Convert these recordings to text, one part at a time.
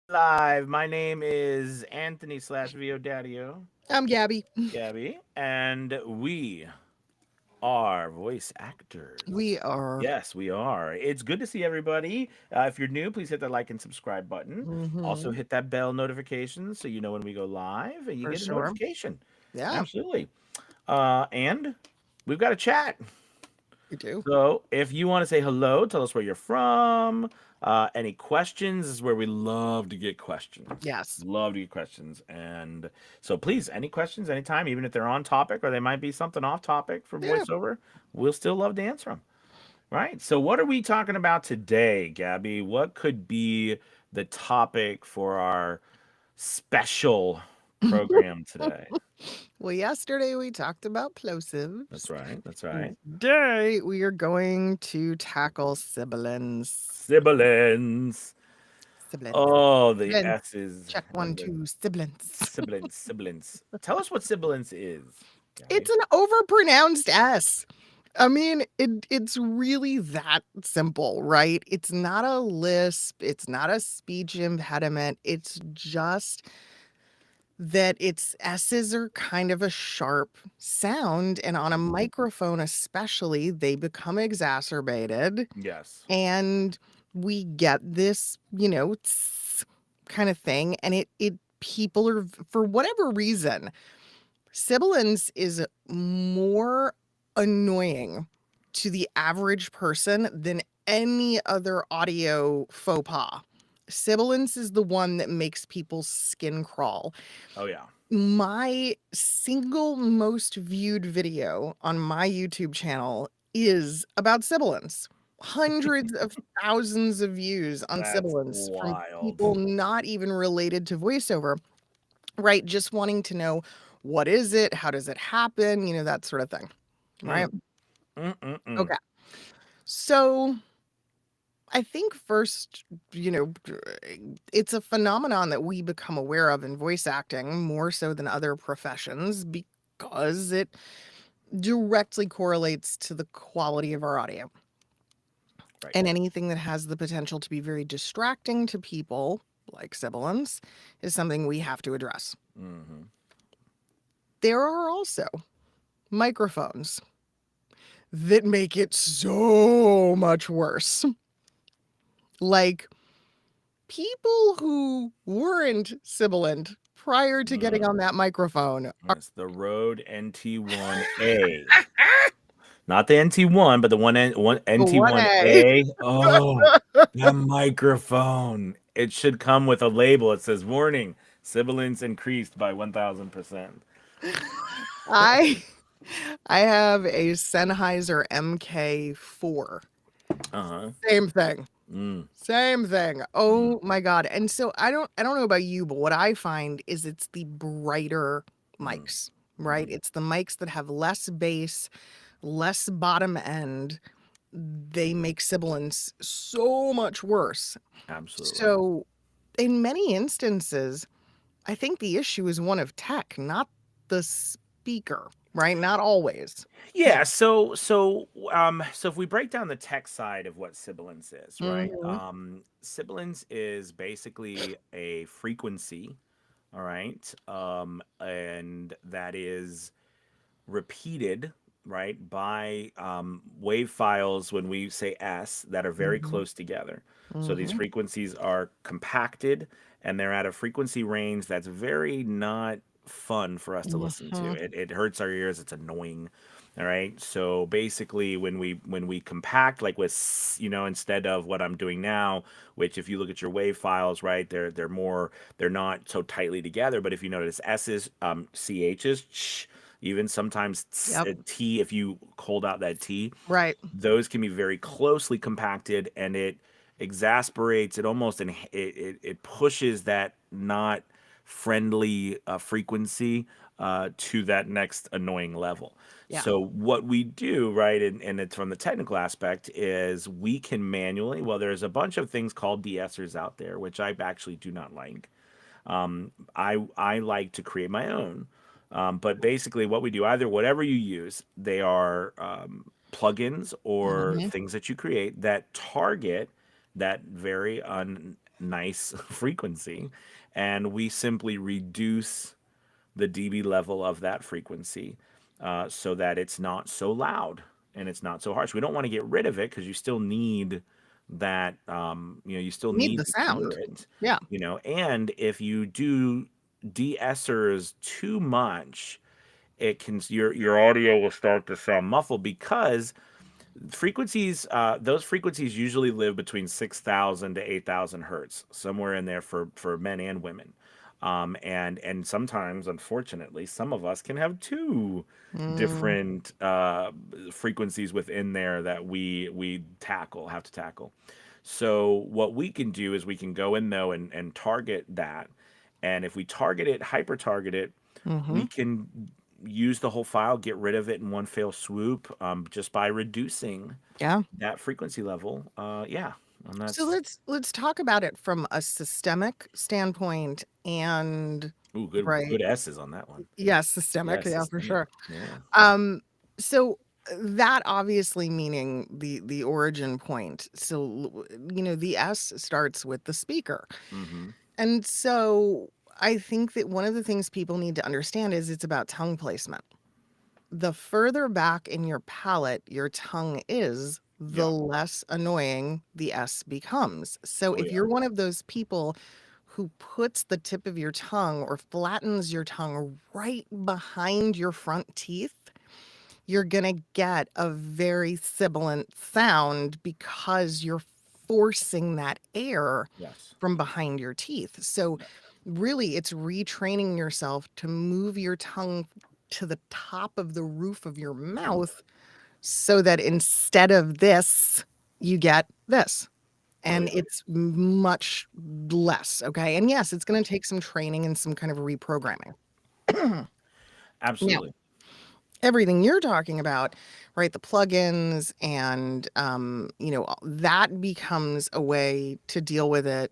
Live. My name is Anthony slash Vio Daddio, I'm Gabby. Gabby, and we are voice actors. We are. Yes, we are. It's good to see everybody. If you're new, please hit that like and subscribe button. Also, Hmm. hit that bell notification so you know when we go live and you For get a sure. notification. Yeah, Absolutely. And we've got a chat. we do. So, if you want to say hello, tell us where you're from. Any questions this is where we love to get questions. Yes. Love to get questions. And so, please, any questions, anytime, even if they're on topic or they might be something off topic for Yeah. voiceover, we'll still love to answer them. Right. So, what are we talking about today, Gabby? What could be the topic for our special program today? Well, yesterday we talked about plosives. That's right. That's right. Today we are going to tackle sibilance. Sibilance. Sibilance. Oh, the Sibilance. S's Check one, and the two. Sibilance. sibilance. Tell us what sibilance is, It's Gabby. an overpronounced S. I mean, it's really that simple, right? It's not a lisp. It's not a speech impediment. It's just that its S's are kind of a sharp sound, and on a Mhm. microphone especially, they become exacerbated, Yes. and we get this, tss kind of thing, and it people are for whatever reason, sibilance is more annoying to the average person than any other audio faux pas. Sibilance is the one that makes people's skin crawl. Oh yeah. My single most viewed video on my YouTube channel is about sibilance. Hundreds of thousands of views on That's sibilance from wild. people not even related to voiceover, right? Just wanting to know, what is it? How does it happen? That sort of thing, right? Mm. Mm-mm-mm. Okay. So I think first, it's a phenomenon that we become aware of in voice acting more so than other professions because it directly correlates to the quality of our audio. Right. And anything that has the potential to be very distracting to people, like sibilance, is something we have to address. Mm-hmm. There are also microphones that make it so much worse. Like people who weren't sibilant prior to getting Mm. on that microphone are It's the Rode NT1A. Not the NT1, but the one the one A. NT1A. Oh, that microphone. It should come with a label. It says warning, sibilance increased by 1000%. I I have a Sennheiser MK4. Uh-huh. Same thing. Mm. Same thing. Mm. Oh my god. And so I don't know about you, but what I find is it's the brighter Mm. mics, right? Mm. It's the mics that have less bass, less bottom end. They make sibilance so much worse. Absolutely. So in many instances, I think the issue is one of tech, not the speaker, right? Not always. Yeah, so if we break down the tech side of what sibilance is, right? Mhm. Sibilance is basically a frequency, all right? And that is repeated, right, by wave files when we say S that are very Mhm. close together. So these Mhm. frequencies are compacted and they're at a frequency range that's very not fun for us to listen to. Mhm. It hurts our ears, it's annoying. All right. So basically when we compact like with instead of what I'm doing now, which if you look at your wave files, right, they're not so tightly together, but if you notice S's, CH's, even sometimes Yep. T, if you hold out that T, Right. those can be very closely compacted and it exasperates, it almost, and it pushes that not friendly frequency to that next annoying level. Yeah. So what we do, right, and it's from the technical aspect, is we can manually, well, there's a bunch of things called de-essers out there, which I actually do not like. I like to create my own. But basically, what we do, either whatever you use, they are plugins or Mhm. things that you create that target that very nice frequency, and we simply reduce the dB level of that frequency so that it's not so loud and it's not so harsh. We don't want to get rid of it because you still need that, you still Need need the to hear sound. it, Yeah. and if you do de-essers too much, it can your audio will start to sound muffled because those frequencies usually live between 6,000 to 8,000 hertz, somewhere in there for men and women. And sometimes, unfortunately, some of us can have two Mm, different frequencies within there that we have to tackle. So what we can do is we can go in though and target that. And if we target it, hyper target it, we mhm. can use the whole file, get rid of it in one fell swoop, just by reducing Yeah. that frequency level. Yeah, and So that's let's talk about it from a systemic standpoint and ooh, good right. good S's on that one. Yeah, systemic, Yeah, yeah, for systemic. sure. Yeah. Um, so that obviously meaning the origin point. So the S starts with the speaker. Mm-hmm. And so I think that one of the things people need to understand is it's about tongue placement. The further back in your palate your tongue is, the Yeah. less annoying the S becomes. So Oh if yeah. you're one of those people who puts the tip of your tongue or flattens your tongue right behind your front teeth, you're gonna get a very sibilant sound because you're forcing that air Yes. from behind your teeth. So Yeah. really it's retraining yourself to move your tongue to the top of the roof of your mouth so that instead of this, you get this. Oh And yeah. it's much less, okay? And yes, it's gonna take some training and some kind of reprogramming. Now, Absolutely. everything you're talking about, right? The plugins and that becomes a way to deal with it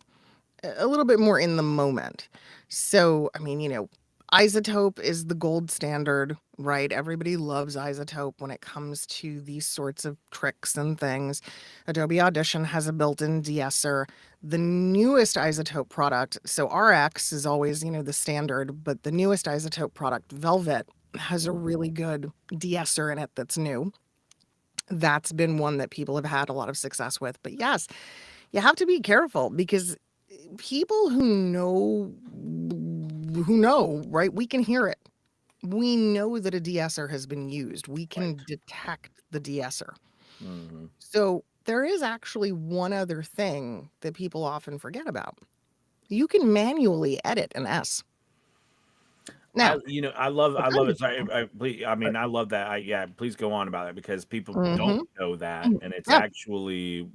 a little bit more in the moment. So, I mean, Isotope is the gold standard, right? Everybody loves Isotope when it comes to these sorts of tricks and things. Adobe Audition has a built-in de-esser. The newest Isotope product, so RX is always, the standard, but the newest Isotope product, Velvet, has a really good de-esser in it that's new. That's been one that people have had a lot of success with. But yes, you have to be careful because people who know, right? We can hear it. We know that a de-esser has been used. We Right. can detect the de-esser. Mm-hmm. So there is actually one other thing that people often forget about. You can manually edit an S. Now, I love it. depends. Sorry, I mean, I love that. Yeah, please go on about it because people don't Mm-hmm. know that, and it's Yeah. actually,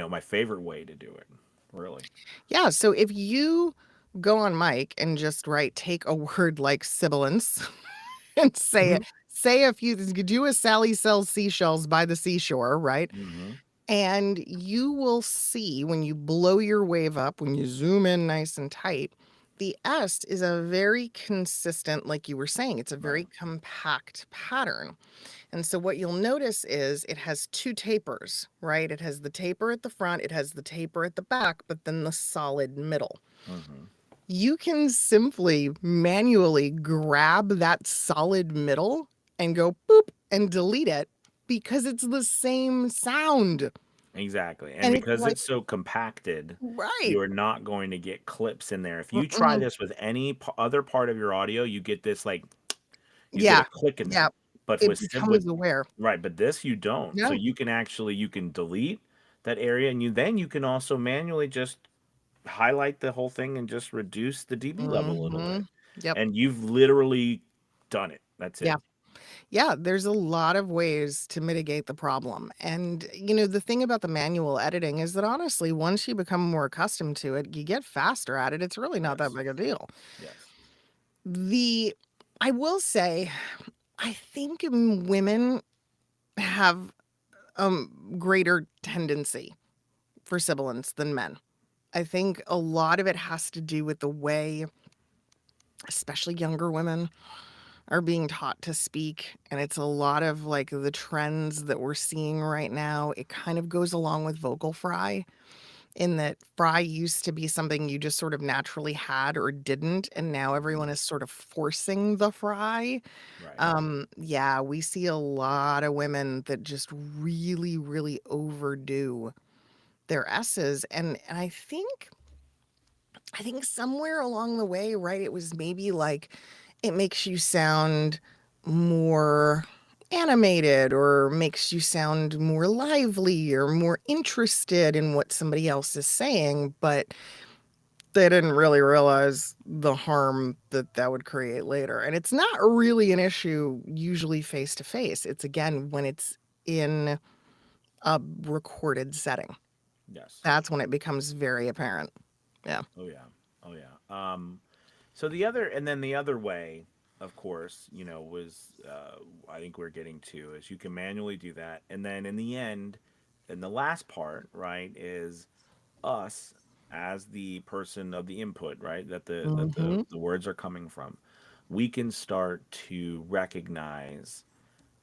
my favorite way to do it. Really. Yeah. So if you go on mic and just take a word like sibilance and Mm-hmm. say a few things, do a Sally sells seashells by the seashore, right? Mm-hmm. And you will see when you blow your wave up, when you zoom in nice and tight, the S is a very consistent, like you were saying, it's a Right. very compact pattern. And so what you'll notice is it has two tapers, right? It has the taper at the front, it has the taper at the back, but then the solid middle. Mm-hmm. You can simply manually grab that solid middle and go boop and delete it because it's the same sound. Exactly. And And it's because like, it's so compacted, right. you are not going to get clips in there. If you try Mm-mm. this with any other part of your audio, you get this like you get a Yeah. click in Yeah. there. But It with becomes aware. right, but this you don't. So Yeah. you can delete that area, and you can also manually just highlight the whole thing and just reduce the dB level a little bit. Mhm. Yep. And you've literally done it. That's Yeah. it. Yeah, there's a lot of ways to mitigate the problem. And, the thing about the manual editing is that honestly, once you become more accustomed to it, you get faster at it. It's really not that Yes. big a deal. Yes. The I will say, I think women have greater tendency for sibilance than men. I think a lot of it has to do with the way, especially younger women, are being taught to speak. And it's a lot of the trends that we're seeing right now. It kind of goes along with vocal fry. in that fry used to be something you just sort of naturally had or didn't, and now everyone Mhm. is sort of forcing the fry. Right. Yeah, we see a lot of women that just really, really overdo their S's, and I think somewhere along the way, right, it was maybe like it makes you sound more animated or makes you sound more lively or more interested in what somebody else is saying, but they didn't really realize the harm that that would create later. And it's not really an issue usually face to face. It's again when it's in a recorded setting. Yes. That's when it becomes very apparent. Yeah. Oh yeah. Oh yeah. So the other, and then the other way, of course, was I think we're getting to is you can manually do that, and then in the end, and the last part, right, is us as the person of the input, right, that Hmm. the words are coming from. We can start to recognize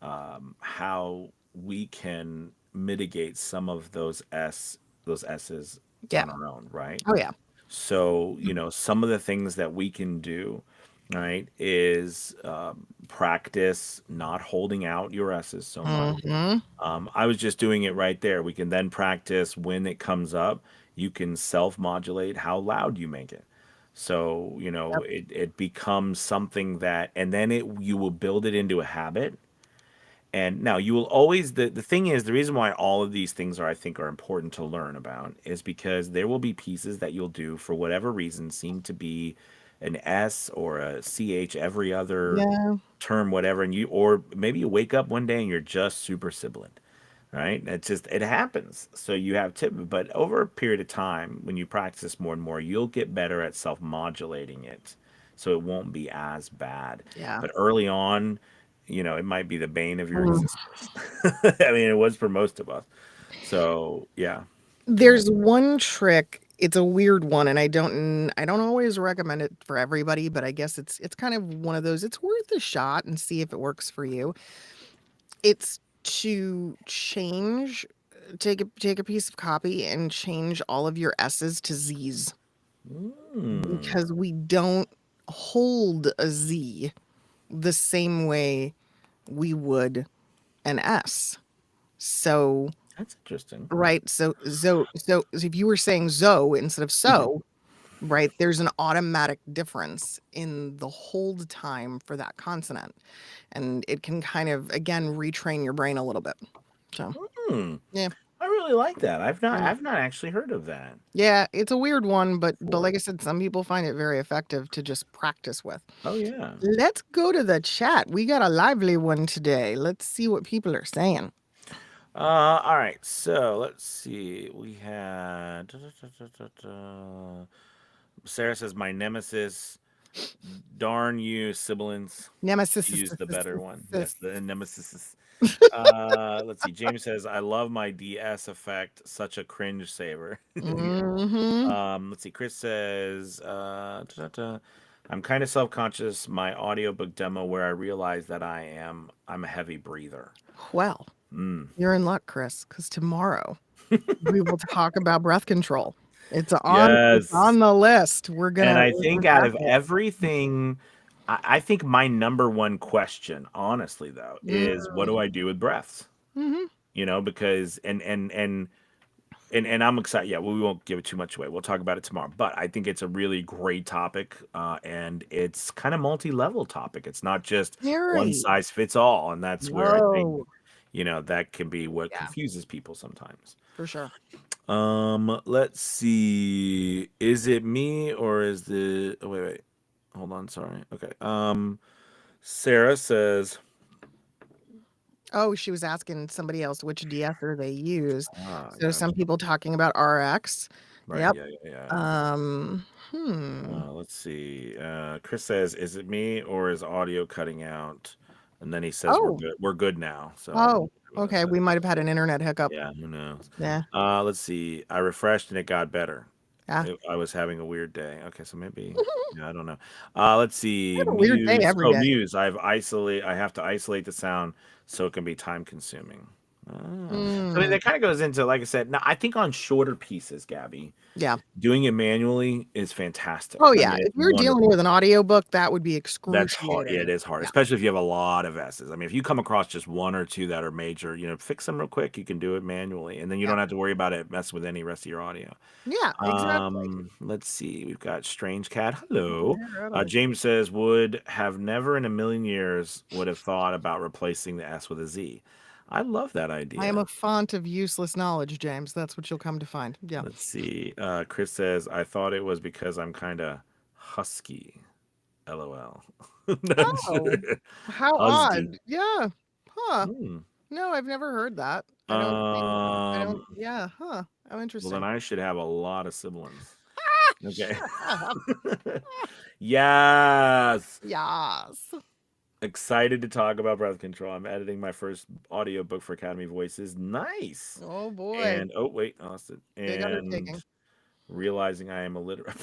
how we can mitigate some of those s's Yeah. on our own, right? Oh yeah. So, some of the things that we can do, right, is practice not holding out your S's so much. Hmm. I was just doing it right there. We can then practice when it comes up. You can self modulate how loud you make it. So, Yep. it becomes something that, and then you will build it into a habit, and now you will always, the thing is, the reason why all of these things I think are important to learn about is because there will be pieces that you'll do for whatever reason seem to be an S or a CH every other Yeah. term, whatever, and or maybe you wake up one day and you're just super sibilant, right? It happens. So you have tip, but over a period of time, when you practice more and more, you'll get better at self modulating it, so it won't be as bad. Yeah. But early on, it might be the bane of your Mm. existence. I mean, it was for most of us. So yeah, go ahead. There's one trick. It's a weird one, and I don't always recommend it for everybody, but I guess it's kind of one of those. It's worth a shot and see if it works for you. It's to take a piece of copy and change all of your S's to Z's Mm, because we don't hold a Z the same way we would an S. So, that's interesting. right, so if you were saying Zoe instead of Mhm. so, right, there's an automatic difference in the hold time for that consonant. And it can kind of again retrain your brain a little bit. So, Hmm. yeah. I really like that. Mm. I've not actually heard of that Yeah, it's a weird one, but before. like I said, some people find it very effective to just practice with. Oh yeah. Let's go to the chat. We got a lively one today. Let's see what people are saying. All right. So let's see. We had Sarah says my nemesis. Darn you, sibilance. Nemesis. Use the better one. Yes, the nemesis. Let's see. James says I love my DS effect. Such a cringe saver. Yeah. Hmm. Let's see. Chris says, I'm kind of self-conscious. My audiobook demo where I realize that I'm a heavy breather. Well, Mm. you're in luck, Chris, because tomorrow we will talk about breath control. It's on Yes. the list. And I We're think gonna out of tackle it. everything, I think my number one question, honestly, though, is what do I do with breaths? Mm-hmm. Because and I'm excited. Yeah, well, we won't give it too much away. We'll talk about it tomorrow. But I think it's a really great topic, and it's kind of multi-level topic. It's not just one Very. size fits all, and that's where I think No. that can be what Yeah, confuses people sometimes. for sure. Let's see. Is it me or is the? Oh, wait. Hold on. Sorry. Okay. Sarah says, Oh, she was asking somebody else which de-esser they use. So some gotcha. people talking about RX. Right. Yep. Yeah. Yeah. Yeah. Hmm. Let's see. Chris says, "Is it me or is audio cutting out?" And then he says, "We're Oh, good. We're good now." So I'm not oh, sure what that okay. says. We might have had an internet hiccup. Yeah, who knows? Yeah. Let's see. I refreshed and it got better. Yeah. I was having a weird day. Okay, so maybe. Yeah, I don't know. Let's I see. have a weird day Muse. every Oh, day. Muse. I have to isolate the sound so it can be time consuming. Oh. So I mean, Mm, that kind of goes into, like I said, now I think on shorter pieces, Gabby, yeah. doing it manually is fantastic. Oh, I yeah. mean, If it's you're dealing wonderful. with an audiobook, that would be That's hard. Yeah, it excruciating. is hard, Yeah, especially if you have a lot of S's. I mean, if you come across just one or two that are major, fix them real quick. You can do it manually, and then you yeah. don't have to worry about it messing with any rest of your audio. Yeah, exactly. Let's see. We've got Strange Cat. Oh, Hello. here, I James says, would have never in a million years would have thought about replacing the S with a Z. I love that I am idea. a font of useless knowledge, James. That's what you'll come to find. Yeah. Let's see. Chris says, I thought it was because I'm kind of husky. LOL. That's Oh, how husky. odd. Yeah. Huh. Hmm. No, I've never heard that. I don't, Um, yeah, huh. How well, then interesting. I should have a lot of sibilance. Okay. Shut up. Yes. Yes. Excited to talk about breath control. I'm editing my first audiobook for Academy Voices. Nice. Oh boy. And oh wait, I lost it. Big And undertaking. realizing I am illiterate.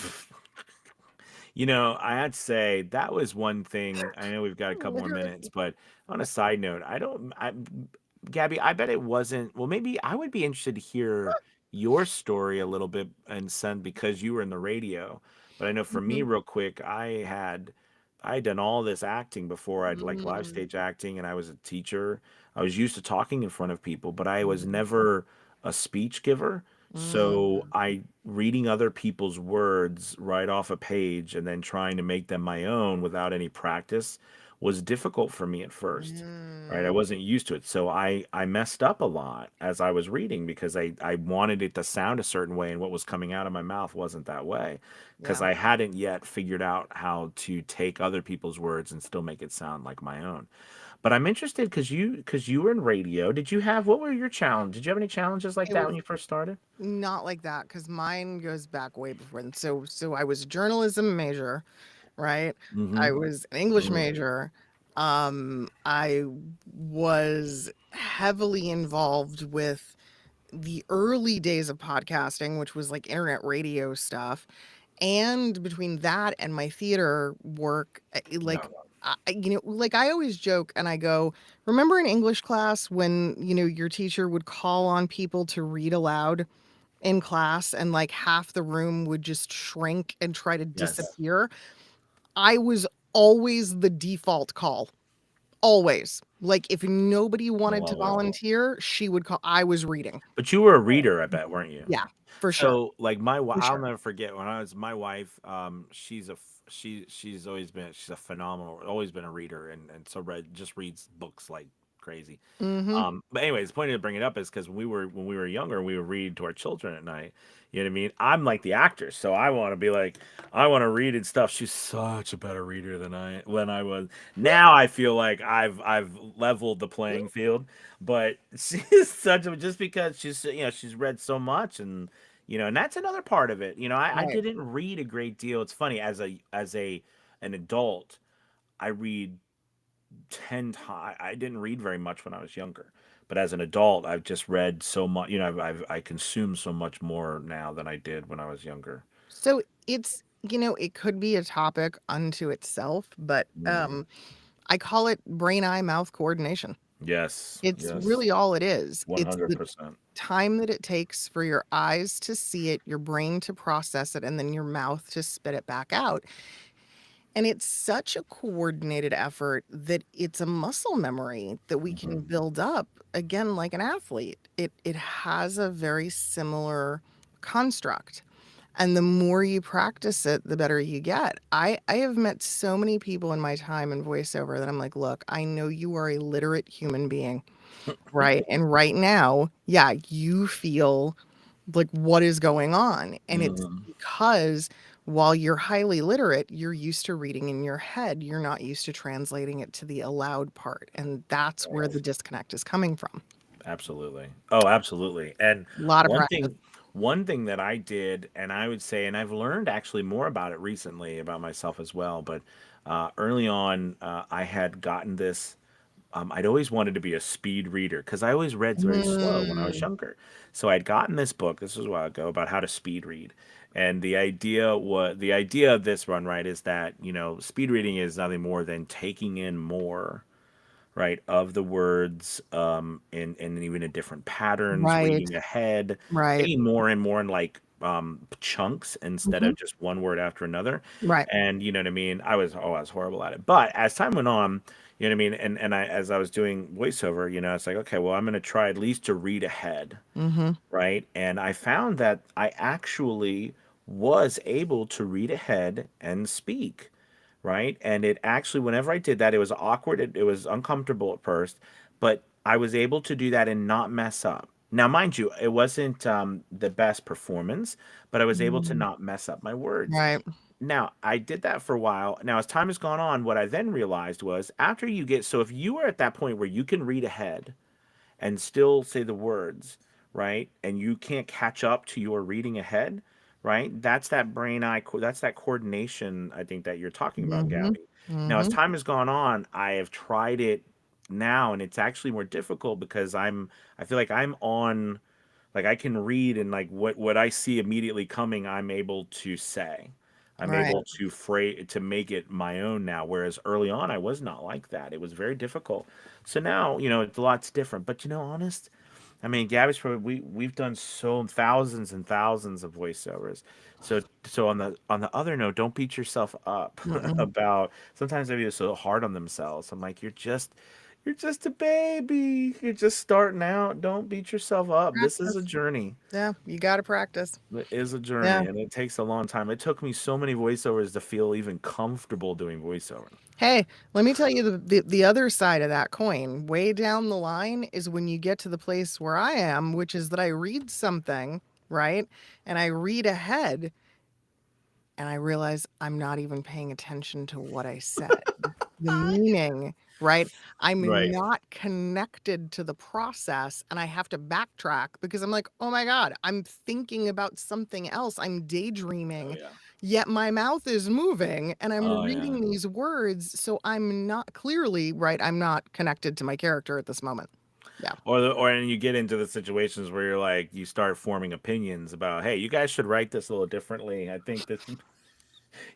I had to say that was one thing. I know we've got a couple more minutes, Literally. but on a side note, Gabby, I bet it wasn't. Well, maybe I would be interested to hear your story a little bit and send because you were in the radio. But I know for me, Mhm. real quick, I had done all this acting before. I'd like live Mm, stage acting, and I was a teacher. I was used to talking in front of people, but I was mm, never a speech giver. So mm. I reading other people's words right off a page and then trying to make them my own without any practice was difficult for me at first. Right? I Mm. wasn't used to it. So I messed up a lot as I was reading because I wanted it to sound a certain way and what was coming out of my mouth wasn't that way because Yeah. I hadn't yet figured out how to take other people's words and still make it sound like my own. But I'm interested because you were in radio. Did you have what were your challenge? Did you have any challenges like It that when was you first started? not like that because mine goes back way before then. So I was a journalism major, right? I Mhm. was an English Mhm. major. I was heavily involved with the early days of podcasting, which was like internet radio stuff. And between that and my theater work, like, No. like I always joke and I go, remember in English class when, your teacher would call on people to read aloud in class and like half the room would just shrink and try to Yes. disappear? I was always the default call. Always. Like if nobody I wanted to love it. volunteer, she would call. I was reading. But you were a reader, I bet, weren't you? Yeah, for sure. So, like For I'll sure. never forget when I was my wife. She's a phenomenal, always been a reader, and so just reads books like crazy. Mhm. But anyways, the point of bringing it up is because when we were younger, we would read to our children at night. You know what I mean? I'm like the actor, so I want to be like, I want to read and stuff. She's such a better reader than I was. Now I feel like I've leveled the playing field, but she's such a just because she's read so much and that's another part of it. I Right. didn't read a great deal. It's funny as a an adult, I read 10 times. I didn't read very much when I was younger, but as an adult, I've just read so much. I consume so much more now than I did when I was younger. So it could be a topic unto itself, but Mm. I call it brain eye mouth coordination. Yes, It's yes, really all it is. It's the 100%. time that it takes for your eyes to see it, your brain to process it, and then your mouth to spit it back out. And it's such a coordinated effort that it's a muscle memory that we Hmm. can build up again like an athlete. It has a very similar construct. And the more you practice it, the better you get. I have met so many people in my time in voiceover that I'm like, look, I know you are a literate human being, right? And right now, yeah, you feel like what is going on. And it's Hmm. because while you're highly literate, you're used to reading in your head. You're not used to translating it to the allowed part. And that's where the disconnect is coming from. Absolutely. Oh, absolutely. And A lot of one practice. thing, one thing that I did, and I would say, and I've learned actually more about it recently about myself as well. But early on, I had gotten this. I'd always wanted to be a speed reader because I always read very slow when I was Mm, younger. So I'd gotten this book. This was a while ago about how to speed read. And the idea of this run right is that speed reading is nothing more than taking in more right, of the words, and even in different patterns, Right. reading ahead, Right. getting more and more in like chunks instead Mhm. of just one word after another. Right. And you know what I mean? I was horrible at it. But as time went on, you know what I mean? And I as I was doing voiceover, you know, it's like, okay, well, I'm gonna try at least to read ahead, Mhm. right? And I found that I actually was able to read ahead and speak, right? And it actually, whenever I did that, it was awkward. It was uncomfortable at first, but I was able to do that and not mess up. Now, mind you, it wasn't the best performance, but I was able to Mm. not mess up my words. Right. Now, I did that for a while. Now, as time has gone on, what I then realized was after you get, so if you are at that point where you can read ahead, and still say the words, right? And you can't catch up to your reading ahead, right? That's that that's that coordination I think that you're talking about, Mhm. Gabby. Now, as Mhm. time has gone on, I have tried it now and it's actually more difficult because I feel like I'm on like I can read and like what I see immediately coming, I'm able to say. I'm Right. able to to make it my own now. Whereas early on, I was not like that. It was very difficult. So now, you know, it's lots different. But you know, honest, I mean, Gabby's probably we've done so thousands and thousands of voiceovers. So on the other note, don't beat yourself up Mm-mm. about sometimes they are so hard on themselves. I'm like, you're just a baby. You're just starting out. Don't beat yourself up. This is a Practice. journey. Yeah, you gotta practice. It is a Yeah. journey and it takes a long time. It took me so many voiceovers to feel even comfortable doing voiceover. Hey, let me tell you the other side of that coin. Way down the line is when you get to the place where I am, which is that I read something, right? And I read ahead and I realize I'm not even paying attention to what I said. The meaning, right? I'm Right. not connected to the process and I have to backtrack because I'm like, "Oh my god, I'm thinking about something else. I'm Oh daydreaming, yeah. yet my mouth is moving and I'm Oh yeah. reading these words, so I'm not clearly, right, I'm not connected to my character at this moment." Yeah. Or and you get into the situations where you're like you start forming opinions about, hey, you guys should write this a little differently. I think this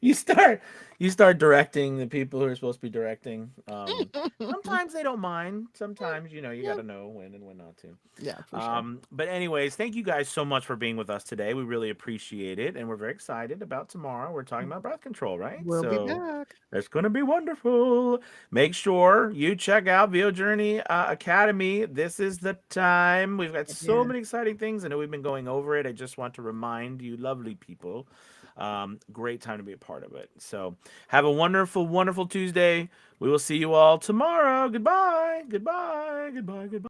you start you start directing the people who are supposed to be directing. Sometimes they don't mind. Sometimes you know you got Yep. to know when and when not to. Yeah, for sure. But anyways, thank you guys so much for being with us today. We really appreciate it, and we're very excited about tomorrow. We're talking about breath control, right? We'll be So back. it's going to be wonderful. Make sure you check out VO Journey Academy. This is the time. We've got so Yeah. many exciting things. I know we've been going over it. I just want to remind you, lovely people, great time to be a part of it. So have a wonderful, wonderful Tuesday. We will see you all tomorrow. Goodbye. Goodbye. Goodbye. Goodbye.